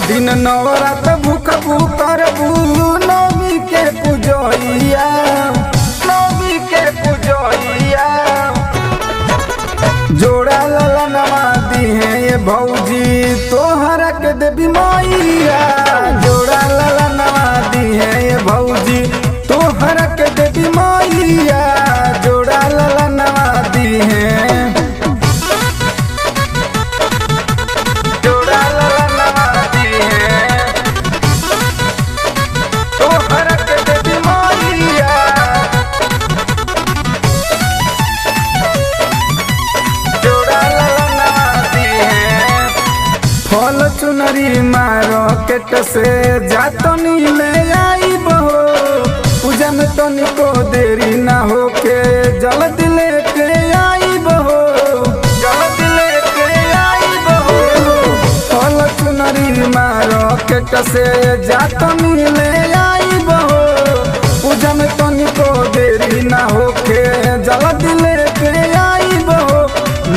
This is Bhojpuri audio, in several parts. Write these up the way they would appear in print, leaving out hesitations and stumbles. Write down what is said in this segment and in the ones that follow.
दिन नवरात भूख करबू नवमी के पूजैया, नवमी के पूजैया। जोड़ा ललनवा दी है ये भौजी तोहरा के देवी मैया, जोड़ा ललनवा दी है ये भौजी तोहरा के देवी मैया, जोड़ा ललनवा दी है। फल चुनरी मार्केट से जातनी ले आई बहो, पूजा में तनिको देरी ना होके जल्दी लेके आई बहो, जल्दी लेके आई बहो। फल चुनरी मार्केट से जातनी ले आई बहो, पूजा में तनिको देरी ना होके जल्दी लेके आई बहो।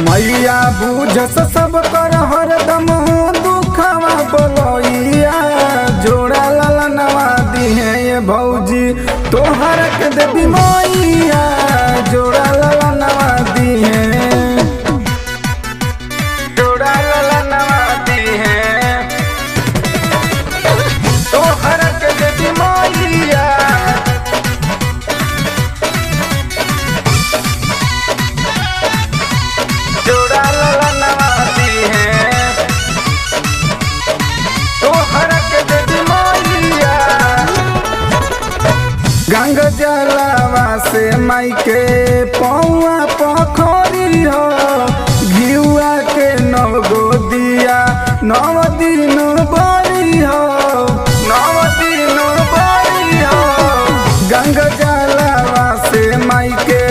मैया बूझस सब कर हरदम दुखवा बोलैया, जोड़ा ललनवा दी है ये भौजी तोहरा के देवी मैया, जोड़ा ललनवा दी है, जोड़ा ललनवा दी है तोहरा के देवी मैया। गंग जलावा से माई के पौआ पखोरी हो, घिउआ के नव गो दिया नव दिन बड़ी हो, नव दिन बड़ी हो। गंग जलावा से माई के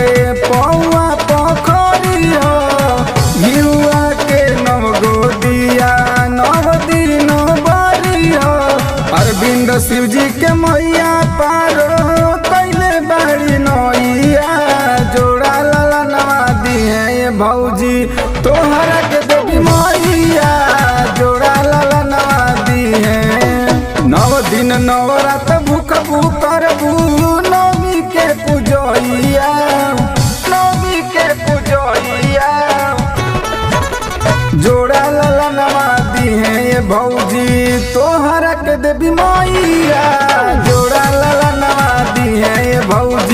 पौआ पखोरी हो, घिउआ के नव गो दिया नव दिन बड़ी हो। अरविंद शिव जी के मैया पारो बड़ी नैया, जोड़ा ललनवा दी है ये भौजी तोहरा के देवी मैया, जोड़ा ललनवा दी है। नव दिन नवरात भूख करबू नवमी के पूजैया, नवमी के पूजैया। जोड़ा ललनवा दी है ये भौजी तोहरा के देवी मैया, जोड़ा ललनवा दी है ये भौजी।